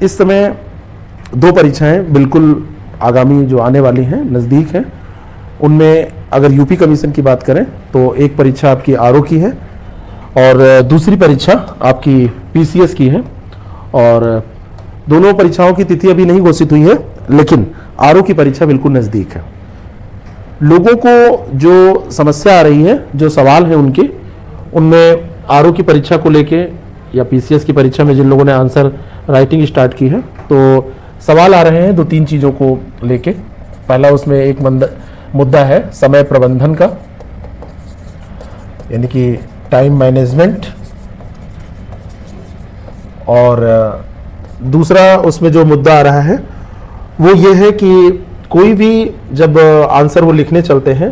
इस समय दो परीक्षाएं बिल्कुल आगामी जो आने वाली हैं नज़दीक हैं। उनमें अगर यूपी कमीशन की बात करें तो एक परीक्षा आपकी आरओ की है और दूसरी परीक्षा आपकी पीसीएस की है। और दोनों परीक्षाओं की तिथि अभी नहीं घोषित हुई है, लेकिन आरओ की परीक्षा बिल्कुल नज़दीक है। लोगों को जो समस्या आ रही है, जो सवाल है उनमें आरओ की परीक्षा को लेके या पीसीएस की परीक्षा में जिन लोगों ने आंसर राइटिंग स्टार्ट की है, तो सवाल आ रहे हैं दो तीन चीज़ों को लेके। पहला उसमें एक मुद्दा है समय प्रबंधन का, यानी कि टाइम मैनेजमेंट, और दूसरा उसमें जो मुद्दा आ रहा है वो ये है कि कोई भी जब आंसर वो लिखने चलते हैं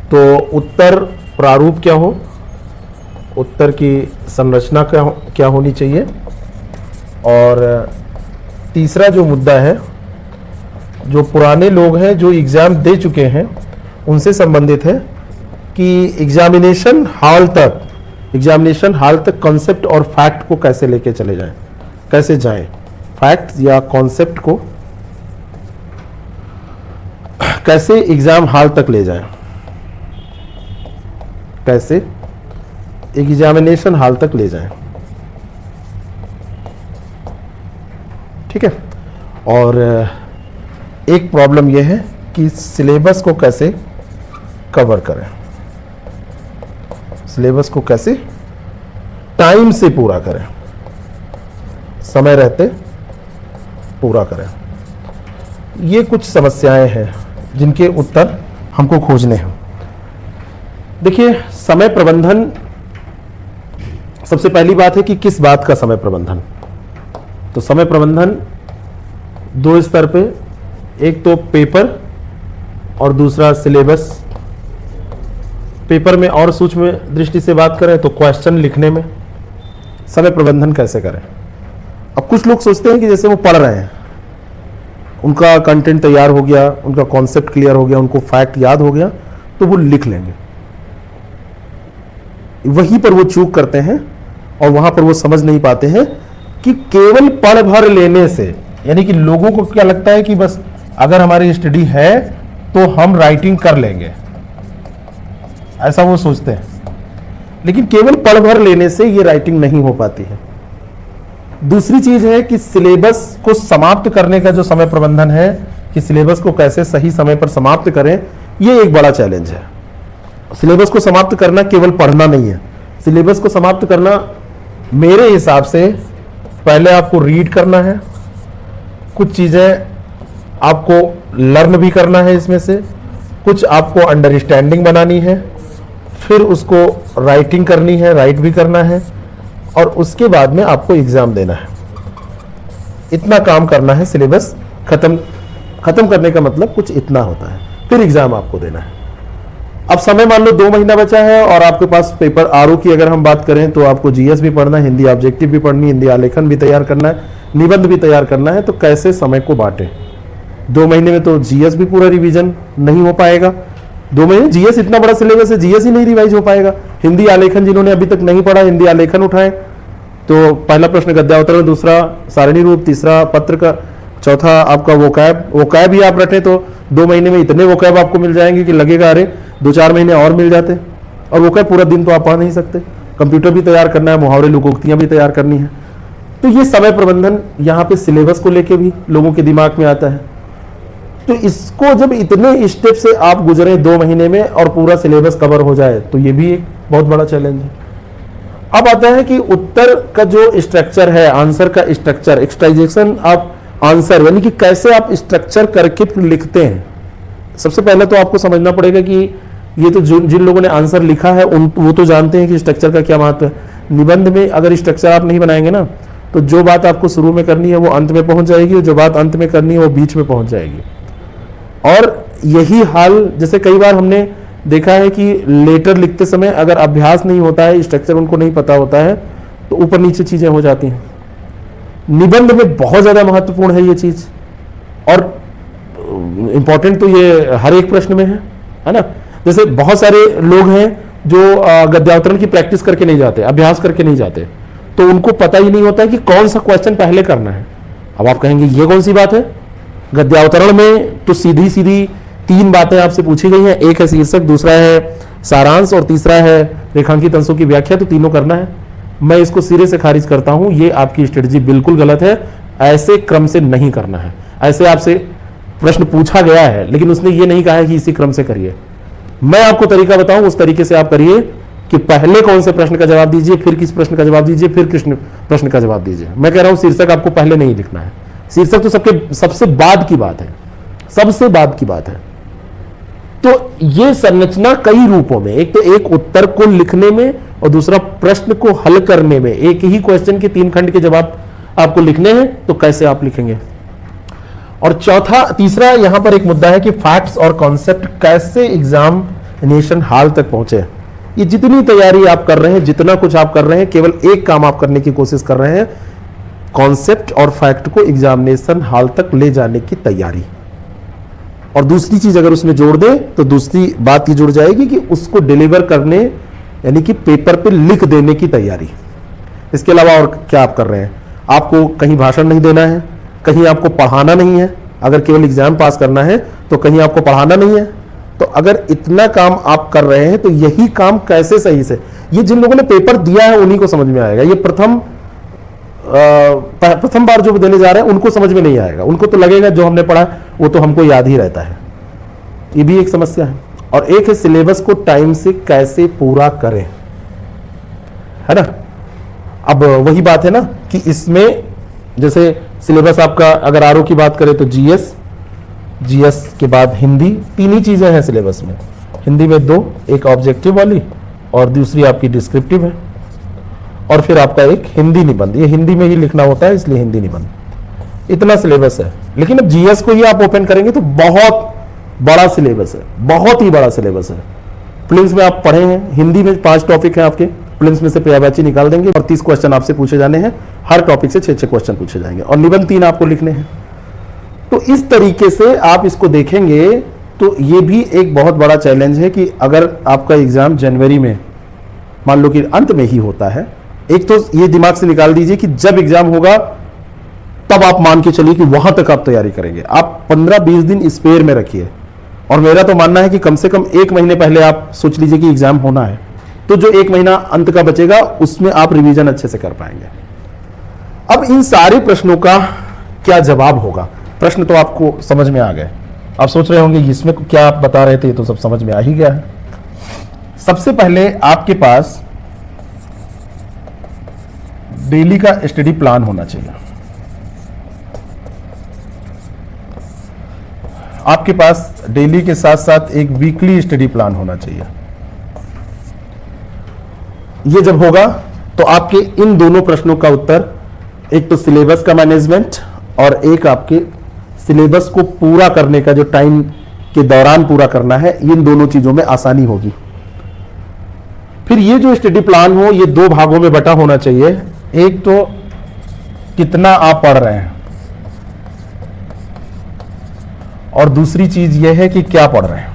तो उत्तर प्रारूप क्या हो, उत्तर की संरचना क्या होनी चाहिए, और तीसरा जो मुद्दा है जो पुराने लोग हैं जो एग्ज़ाम दे चुके हैं उनसे संबंधित है कि एग्जामिनेशन हाल तक कॉन्सेप्ट और फैक्ट को कैसे लेके चले जाएं, कैसे जाएं, फैक्ट या कॉन्सेप्ट को कैसे एग्जाम हॉल तक ले जाएं, कैसे एग्जामिनेशन हॉल तक ले जाएं। ठीक है। और एक प्रॉब्लम यह है कि सिलेबस को कैसे कवर करें, सिलेबस को कैसे टाइम से पूरा करें, समय रहते पूरा करें। ये कुछ समस्याएं हैं जिनके उत्तर हमको खोजने हैं। देखिए, समय प्रबंधन, सबसे पहली बात है कि किस बात का समय प्रबंधन। तो समय प्रबंधन दो स्तर पे, एक तो पेपर और दूसरा सिलेबस। पेपर में और सूक्ष्म दृष्टि से बात करें तो क्वेश्चन लिखने में समय प्रबंधन कैसे करें। अब कुछ लोग सोचते हैं कि जैसे वो पढ़ रहे हैं, उनका कंटेंट तैयार हो गया, उनका कॉन्सेप्ट क्लियर हो गया, उनको फैक्ट याद हो गया, तो वो लिख लेंगे। वहीं पर वो चूक करते हैं और वहां पर वो समझ नहीं पाते हैं कि केवल पढ़ भर लेने से, यानी कि लोगों को क्या लगता है कि बस अगर हमारी स्टडी है तो हम राइटिंग कर लेंगे, ऐसा वो सोचते हैं। लेकिन केवल पढ़ भर लेने से ये राइटिंग नहीं हो पाती है। दूसरी चीज है कि सिलेबस को समाप्त करने का जो समय प्रबंधन है, कि सिलेबस को कैसे सही समय पर समाप्त करें, ये एक बड़ा चैलेंज है। सिलेबस को समाप्त करना केवल पढ़ना नहीं है। सिलेबस को समाप्त करना मेरे हिसाब से पहले आपको रीड करना है, कुछ चीजें आपको लर्न भी करना है, इसमें से कुछ आपको अंडरस्टैंडिंग बनानी है, फिर उसको राइटिंग करनी है, राइट भी करना है, और उसके बाद में आपको एग्जाम देना है। इतना काम करना है। सिलेबस खत्म करने का मतलब कुछ इतना होता है, फिर एग्जाम आपको देना है। अब समय मान लो 2 महीना बचा है और आपके पास पेपर आरओ की अगर हम बात करें तो आपको जीएस भी पढ़ना है, हिंदी ऑब्जेक्टिव भी पढ़नी है, हिंदी आलेखन भी तैयार करना है, निबंध भी तैयार करना है। तो कैसे समय को बांटे। 2 महीने में तो जीएस भी पूरा रिवीजन नहीं हो पाएगा। 2 महीने जीएस इतना बड़ा सिलेबस है, जीएस ही नहीं रिवाइज हो पाएगा। हिंदी आलेखन जिन्होंने अभी तक नहीं पढ़ा, हिंदी आलेखन उठाएं तो पहला प्रश्न गद्यावतरण, दूसरा सारणी रूप, तीसरा पत्र का, चौथा आपका वोकैब ही आप रटें तो 2 महीने में इतने वोकैब आपको मिल जाएंगे कि लगेगा अरे 2-4 महीने और मिल जाते। और वोकैब पूरा दिन तो आप पढ़ नहीं सकते, कंप्यूटर भी तैयार करना है, मुहावरे लोकोक्तियां भी तैयार करनी है। तो ये समय प्रबंधन यहाँ पे सिलेबस को लेके भी लोगों के दिमाग में आता है। तो इसको जब इतने स्टेप से आप गुजरे 2 महीने में और पूरा सिलेबस कवर हो जाए तो ये भी एक बहुत बड़ा चैलेंज है। अब आता है कि उत्तर का जो स्ट्रक्चर है, आंसर का स्ट्रक्चर, एक्सट्राइजेशन ऑफ आंसर, यानी कि कैसे आप स्ट्रक्चर करके फिर लिखते हैं। सबसे पहले तो आपको समझना पड़ेगा कि ये तो जिन लोगों ने आंसर लिखा है वो तो जानते हैं कि स्ट्रक्चर का क्या महत्व है। निबंध में अगर स्ट्रक्चर आप नहीं बनाएंगे ना, तो जो बात आपको शुरू में करनी है वो अंत में पहुंच जाएगी, और जो बात अंत में करनी है वो बीच में पहुंच जाएगी। और यही हाल, जैसे कई बार हमने देखा है कि लेटर लिखते समय अगर अभ्यास नहीं होता है, स्ट्रक्चर उनको नहीं पता होता है, तो ऊपर नीचे चीजें हो जाती हैं। निबंध में बहुत ज्यादा महत्वपूर्ण है ये चीज, और इंपॉर्टेंट तो ये हर एक प्रश्न में है ना। जैसे बहुत सारे लोग हैं जो गद्यावतरण की प्रैक्टिस करके नहीं जाते, अभ्यास करके नहीं जाते, तो उनको पता ही नहीं होता है कि कौन सा क्वेश्चन पहले करना है। अब आप कहेंगे ये कौन सी बात है? गद्यावतरण में तो सीधी सीधी 3 बातें आपसे पूछी गई हैं, एक है शीर्षक, दूसरा है सारांश और तीसरा है रेखांकित अंशों की व्याख्या, तो तीनों करना है। मैं इसको सिरे से खारिज करता हूं, ये आपकी स्ट्रेटजी बिल्कुल गलत है, ऐसे क्रम से नहीं करना है। ऐसे आपसे प्रश्न पूछा गया है लेकिन उसने ये नहीं कहा है कि इसी क्रम से करिए। मैं आपको तरीका बताऊं, उस तरीके से आप करिए कि पहले कौन से प्रश्न का जवाब दीजिए, फिर किस प्रश्न का जवाब दीजिए, फिर किस प्रश्न का जवाब दीजिए। मैं कह रहा हूं शीर्षक आपको पहले नहीं लिखना है, शीर्षक तो सबसे बाद की बात है, सबसे बाद की बात है। तो ये संरचना कई रूपों में, एक तो एक उत्तर को लिखने में और दूसरा प्रश्न को हल करने में, एक ही क्वेश्चन के 3 खंड के जवाब आपको लिखने हैं, तो कैसे आप लिखेंगे। और तीसरा यहां पर एक मुद्दा है कि फैक्ट्स और कॉन्सेप्ट कैसे एग्जामिनेशन हॉल तक पहुंचे। ये जितनी तैयारी आप कर रहे हैं, जितना कुछ आप कर रहे हैं, केवल एक काम आप करने की कोशिश कर रहे हैं, कॉन्सेप्ट और फैक्ट को एग्जामिनेशन हॉल तक ले जाने की तैयारी। और दूसरी चीज अगर उसमें जोड़ दे तो दूसरी बात ये जुड़ जाएगी कि उसको डिलीवर करने यानी कि पेपर पे लिख देने की तैयारी। इसके अलावा और क्या आप कर रहे हैं? आपको कहीं भाषण नहीं देना है, कहीं आपको पढ़ाना नहीं है। अगर केवल एग्जाम पास करना है तो कहीं आपको पढ़ाना नहीं है। तो अगर इतना काम आप कर रहे हैं तो यही काम कैसे सही से, ये जिन लोगों ने पेपर दिया है उन्हीं को समझ में आएगा। ये प्रथम बार जो देने जा रहे हैं उनको समझ में नहीं आएगा, उनको तो लगेगा जो हमने पढ़ा वो तो हमको याद ही रहता है। ये भी एक समस्या है। और एक है सिलेबस को टाइम से कैसे पूरा करें, है ना। अब वही बात है ना कि इसमें जैसे सिलेबस आपका अगर आरओ की बात करें तो जीएस के बाद हिंदी, 3 ही चीजें हैं सिलेबस में। हिंदी में 2, एक ऑब्जेक्टिव वाली और दूसरी आपकी डिस्क्रिप्टिव है, और फिर आपका एक हिंदी निबंध। ये हिंदी में ही लिखना होता है इसलिए हिंदी निबंध। इतना सिलेबस है। लेकिन अब जीएस को ही आप ओपन करेंगे तो बहुत बड़ा सिलेबस है, बहुत ही बड़ा सिलेबस है। प्रीलिम्स में आप पढ़े हैं, हिंदी में 5 टॉपिक हैं आपके, प्रीलिम्स में से पर्यायवाची निकाल देंगे और 30 क्वेश्चन आपसे पूछे जाने हैं। हर टॉपिक से 6-6 क्वेश्चन पूछे जाएंगे और निबंध 3 आपको लिखने हैं। तो इस तरीके से आप इसको देखेंगे तो ये भी एक बहुत बड़ा चैलेंज है कि अगर आपका एग्जाम जनवरी में मान लो कि अंत में ही होता है, एक तो ये दिमाग से निकाल दीजिए कि जब एग्जाम होगा तब आप मान के चलिए कि वहां तक आप तैयारी करेंगे। आप 15-20 दिन स्पेयर में रखिए, और मेरा तो मानना है कि कम से कम 1 महीने पहले आप सोच लीजिए कि एग्जाम होना है, तो जो 1 महीना अंत का बचेगा उसमें आप रिवीजन अच्छे से कर पाएंगे। अब इन सारे प्रश्नों का क्या जवाब होगा? प्रश्न तो आपको समझ में आ गए। आप सोच रहे होंगे इसमें क्या आप बता रहे थे, तो सब समझ में आ ही गया है। सबसे पहले आपके पास डेली का स्टडी प्लान होना चाहिए। आपके पास डेली के साथ साथ एक वीकली स्टडी प्लान होना चाहिए। ये जब होगा तो आपके इन दोनों प्रश्नों का उत्तर, एक तो सिलेबस का मैनेजमेंट और एक आपके सिलेबस को पूरा करने का जो टाइम के दौरान पूरा करना है, इन दोनों चीजों में आसानी होगी। फिर ये जो स्टडी प्लान हो ये 2 भागों में बटा होना चाहिए। एक तो कितना आप पढ़ रहे हैं और दूसरी चीज यह है कि क्या पढ़ रहे हैं।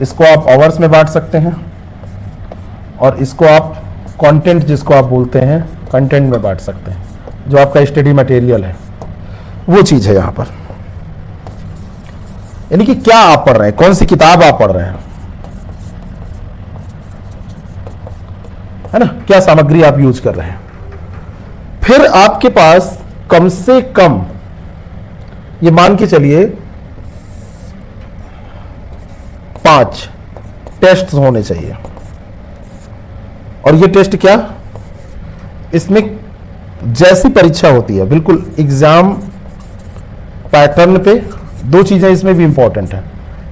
इसको आप आवर्स में बांट सकते हैं और इसको आप कंटेंट, जिसको आप बोलते हैं कंटेंट में बांट सकते हैं। जो आपका स्टडी मटेरियल है वो चीज है यहां पर, यानी कि क्या आप पढ़ रहे हैं, कौन सी किताब आप पढ़ रहे हैं, है ना, क्या सामग्री आप यूज कर रहे हैं। फिर आपके पास कम से कम ये मान के चलिए 5 टेस्ट होने चाहिए। और ये टेस्ट क्या, इसमें जैसी परीक्षा होती है बिल्कुल एग्जाम पैटर्न पे, 2 चीजें इसमें भी इंपॉर्टेंट है,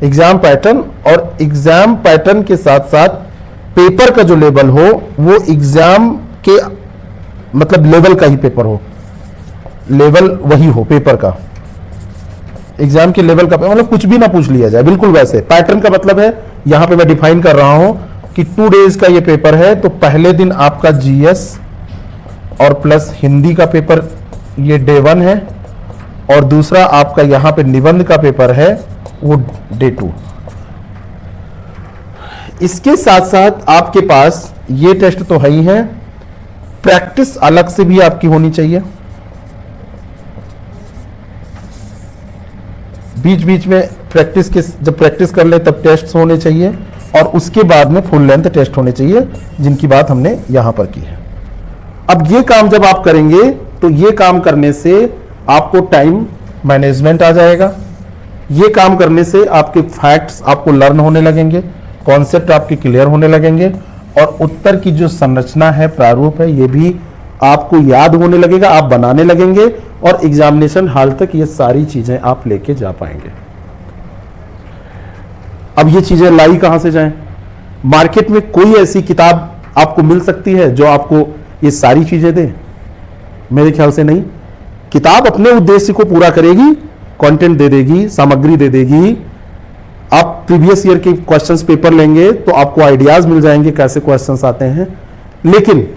एग्जाम पैटर्न और एग्जाम पैटर्न के साथ साथ पेपर का जो लेवल हो वो एग्जाम के मतलब लेवल का ही पेपर हो, लेवल वही हो पेपर का, एग्जाम के लेवल का, मतलब कुछ भी ना पूछ लिया जाए, बिल्कुल वैसे। पैटर्न का मतलब है यहां पे मैं डिफाइन कर रहा हूं कि 2 डेज का ये पेपर है, तो पहले दिन आपका जीएस और प्लस हिंदी का पेपर ये डे 1 है, और दूसरा आपका यहां पे निबंध का पेपर है वो डे 2। इसके साथ साथ आपके पास ये टेस्ट तो है ही है, प्रैक्टिस अलग से भी आपकी होनी चाहिए, बीच बीच में प्रैक्टिस के, जब प्रैक्टिस कर ले तब टेस्ट होने चाहिए, और उसके बाद में फुल लेंथ टेस्ट होने चाहिए, जिनकी बात हमने यहां पर की है। अब ये काम जब आप करेंगे तो ये काम करने से आपको टाइम मैनेजमेंट आ जाएगा, ये काम करने से आपके फैक्ट्स आपको लर्न होने लगेंगे, कॉन्सेप्ट आपके क्लियर होने लगेंगे, और उत्तर की जो संरचना है, प्रारूप है, ये भी आपको याद होने लगेगा, आप बनाने लगेंगे, और एग्जामिनेशन हॉल तक ये सारी चीजें आप लेके जा पाएंगे। अब ये चीजें लाई कहां से जाएं? मार्केट में कोई ऐसी किताब आपको मिल सकती है जो आपको ये सारी चीजें दे? मेरे ख्याल से नहीं। किताब अपने उद्देश्य को पूरा करेगी, कंटेंट दे देगी, सामग्री दे देगी। आप प्रीवियस ईयर के क्वेश्चंस पेपर लेंगे तो आपको आइडियाज मिल जाएंगे कैसे क्वेश्चंस आते हैं, लेकिन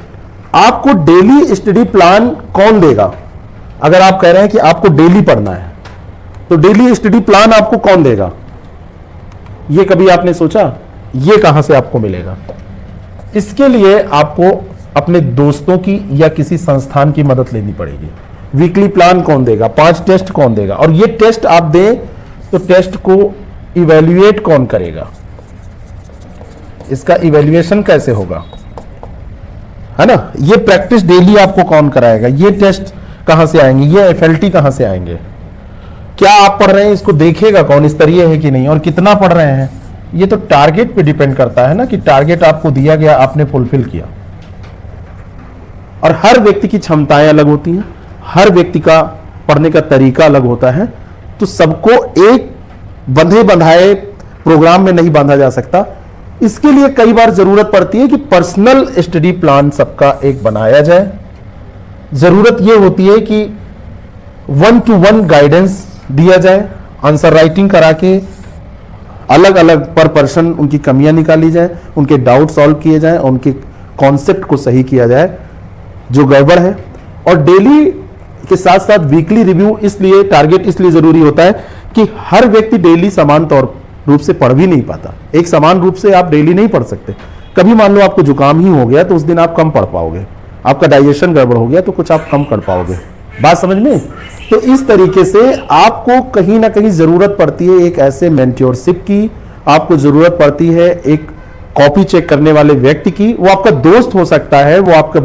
आपको डेली स्टडी प्लान कौन देगा? अगर आप कह रहे हैं कि आपको डेली पढ़ना है, तो डेली स्टडी प्लान आपको कौन देगा? ये कभी आपने सोचा? ये कहां से आपको मिलेगा? इसके लिए आपको अपने दोस्तों की या किसी संस्थान की मदद लेनी पड़ेगी। वीकली प्लान कौन देगा? 5 टेस्ट कौन देगा? और ये टेस्ट आप दें तो टेस्ट को इवैल्यूएट कौन करेगा? इसका इवैल्यूएशन कैसे होगा, है ना? ये प्रैक्टिस डेली आपको कौन कराएगा? ये टेस्ट कहां से आएंगे? ये एफएलटी कहां से आएंगे? क्या आप पढ़ रहे हैं इसको देखेगा कौन, स्तरीय है कि नहीं, और कितना पढ़ रहे हैं? ये तो टारगेट पे डिपेंड करता है ना, कि टारगेट आपको दिया गया, आपने फुलफिल किया। और हर व्यक्ति की क्षमताएं अलग होती हैं, हर व्यक्ति का पढ़ने का तरीका अलग होता है, तो सबको एक बंधे बंधाए प्रोग्राम में नहीं बांधा जा सकता। इसके लिए कई बार जरूरत पड़ती है कि पर्सनल स्टडी प्लान सबका एक बनाया जाए। जरूरत यह होती है कि 1-to-1 गाइडेंस दिया जाए, आंसर राइटिंग करा के अलग अलग पर पर्सन उनकी कमियां निकाली जाए, उनके डाउट सॉल्व किए जाए, उनके कॉन्सेप्ट को सही किया जाए जो गड़बड़ है। और डेली के साथ साथ वीकली रिव्यू इसलिए, टारगेट इसलिए जरूरी होता है कि हर व्यक्ति डेली समान तौर रूप से पढ़ भी नहीं पाता। एक समान रूप से आप डेली नहीं पढ़ सकते। कभी मान लो आपको जुकाम ही हो गया तो उस दिन आप कम पढ़ पाओगे, आपका डाइजेशन गड़बड़ हो गया तो कुछ आप कम कर पाओगे। बात समझ में? तो इस तरीके से आपको कहीं ना कहीं जरूरत पड़ती है एक ऐसे मेंटरशिप की, आपको जरूरत पड़ती है एक कॉपी चेक करने वाले व्यक्ति की। वो आपका दोस्त हो सकता है, वो आपका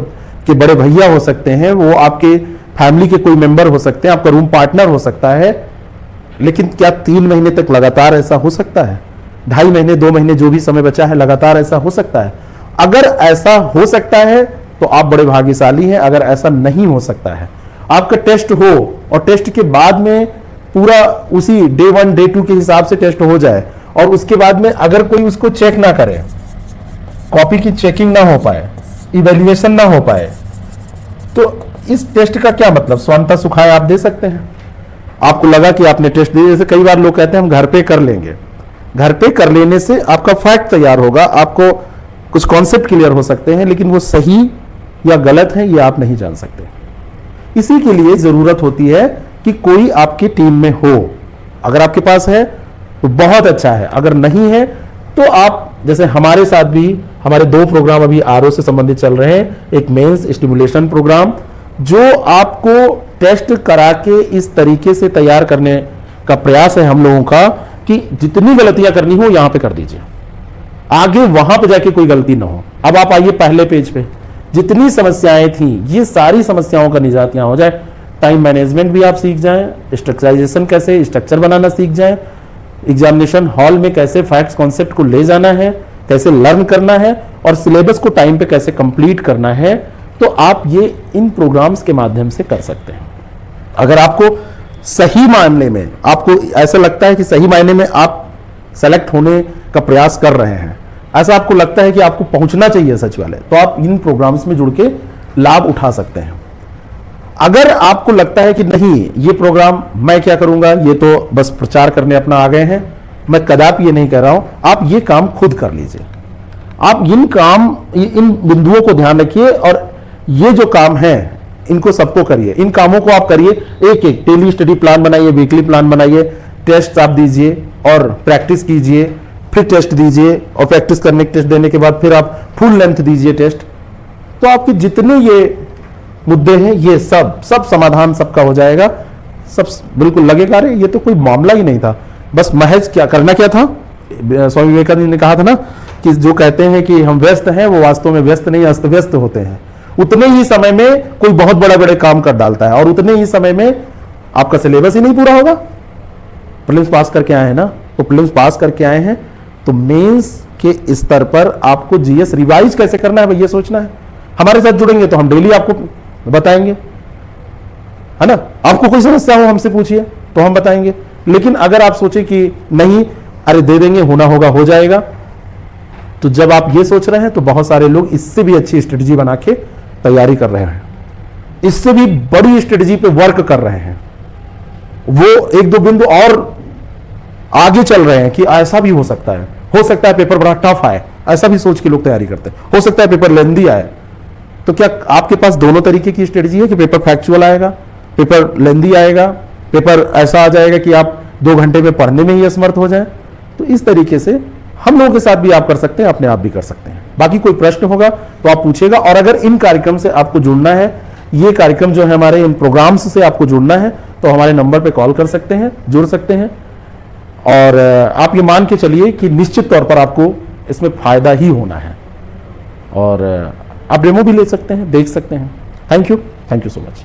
के बड़े भैया हो सकते हैं, वो आपके फैमिली के कोई मेंबर हो सकते हैं, आपका रूम पार्टनर हो सकता है। लेकिन क्या 3 महीने तक लगातार ऐसा हो सकता है? 2.5 महीने, 2 महीने, जो भी समय बचा है, लगातार ऐसा हो सकता है? अगर ऐसा हो सकता है तो आप बड़े भाग्यशाली हैं। अगर ऐसा नहीं हो सकता है, आपका टेस्ट हो और टेस्ट के बाद में पूरा उसी डे 1 डे 2 के हिसाब से टेस्ट हो जाए, और उसके बाद में अगर कोई उसको चेक ना करे, कॉपी की चेकिंग ना हो पाए, इवैल्यूएशन ना हो पाए, तो इस टेस्ट का क्या मतलब? स्वांता सुखाए आप दे सकते हैं? आपको लगा कि आपने टेस्ट दिया, जैसे कई बार लोग कहते हैं हम घर पे कर लेंगे। घर पे कर लेने से आपका फैक्ट तैयार होगा, आपको कुछ कॉन्सेप्ट क्लियर हो सकते हैं, लेकिन वो सही या गलत है ये आप नहीं जान सकते। इसी के लिए जरूरत होती है कि कोई आपकी टीम में हो। अगर आपके पास है तो बहुत अच्छा है, अगर नहीं है तो आप, जैसे हमारे साथ भी हमारे 2 प्रोग्राम अभी आरओ से संबंधित चल रहे हैं। एक मेंस स्टिमुलेशन प्रोग्राम जो आपको टेस्ट करा के इस तरीके से तैयार करने का प्रयास है हम लोगों का कि जितनी गलतियां करनी हो यहां पे कर दीजिए, आगे वहां पे जाके कोई गलती ना हो। अब आप आइए पहले पेज पे, जितनी समस्याएं थी ये सारी समस्याओं का निजात यहां हो जाए। टाइम मैनेजमेंट भी आप सीख जाएं, स्ट्रक्चराइजेशन कैसे स्ट्रक्चर बनाना सीख जाएं, एग्जामिनेशन हॉल में कैसे फैक्ट्स कॉन्सेप्ट को ले जाना है, कैसे लर्न करना है, और सिलेबस को टाइम पे कैसे कंप्लीट करना है, तो आप ये इन प्रोग्राम्स के माध्यम से कर सकते हैं। अगर आपको सही मायने में, आपको ऐसा लगता है कि सही मायने में आप सेलेक्ट होने का प्रयास कर रहे हैं, ऐसा आपको लगता है कि आपको पहुंचना चाहिए सचिवालय, तो आप इन प्रोग्राम्स में जुड़ के लाभ उठा सकते हैं। अगर आपको लगता है कि नहीं ये प्रोग्राम मैं क्या करूंगा, ये तो बस प्रचार करने अपना आ गए हैं, मैं कदापि ये नहीं कह रहा हूं, आप ये काम खुद कर लीजिए। आप इन बिंदुओं को ध्यान रखिए, और ये जो काम है इनको सबको करिए। इन कामों को आप करिए, एक एक डेली स्टडी प्लान बनाइए, वीकली प्लान बनाइए, टेस्ट आप दीजिए और प्रैक्टिस कीजिए, फिर टेस्ट दीजिए, और प्रैक्टिस करने टेस्ट देने के बाद फिर आप फुल लेंथ दीजिए टेस्ट। तो आपके जितने ये मुद्दे हैं ये सब समाधान सबका हो जाएगा। सब बिल्कुल लगेगा अरे ये तो कोई मामला ही नहीं था, बस महज क्या करना क्या था। स्वामी विवेकानंद ने कहा था ना कि जो कहते हैं कि हम व्यस्त हैं वो वास्तव में व्यस्त नहीं, अस्त व्यस्त होते हैं। उतने ही समय में कोई बहुत बड़े बड़े काम कर डालता है और उतने ही समय में आपका सिलेबस ही नहीं पूरा होगा। प्रीलिम्स पास करके आए हैं ना, तो प्रीलिम्स पास करके आए हैं तो मेंस के स्तर पर आपको जीएस रिवाइज कैसे करना है ये सोचना है। हमारे साथ जुड़ेंगे तो हम डेली आपको बताएंगे, है ना। आपको कोई समस्या हो हमसे पूछिए तो हम बताएंगे। लेकिन अगर आप सोचे कि नहीं अरे दे देंगे, होना होगा हो जाएगा, तो जब आप ये सोच रहे हैं तो बहुत सारे लोग इससे भी अच्छी स्ट्रेटजी बना के तैयारी कर रहे हैं, इससे भी बड़ी स्ट्रेटजी पे वर्क कर रहे हैं। वो एक दो बिंदु और आगे चल रहे हैं कि ऐसा भी हो सकता है पेपर बड़ा टफ आए, ऐसा भी सोच के लोग तैयारी करते हैं। हो सकता है पेपर लेंदी आए, तो क्या आपके पास दोनों तरीके की स्ट्रेटजी है कि पेपर फैक्चुअल आएगा, पेपर लेंदी आएगा, पेपर ऐसा आ जाएगा कि आप 2 घंटे में पढ़ने में ही असमर्थ हो जाए। तो इस तरीके से हम लोगों के साथ भी आप कर सकते हैं, अपने आप भी कर सकते हैं। बाकी कोई प्रश्न होगा तो आप पूछिएगा। और अगर इन कार्यक्रम से आपको जुड़ना है, ये कार्यक्रम जो है हमारे इन प्रोग्राम्स से आपको जुड़ना है, तो हमारे नंबर पे कॉल कर सकते हैं, जुड़ सकते हैं। और आप ये मान के चलिए कि निश्चित तौर पर आपको इसमें फायदा ही होना है। और आप डेमो भी ले सकते हैं, देख सकते हैं। Thank you so much.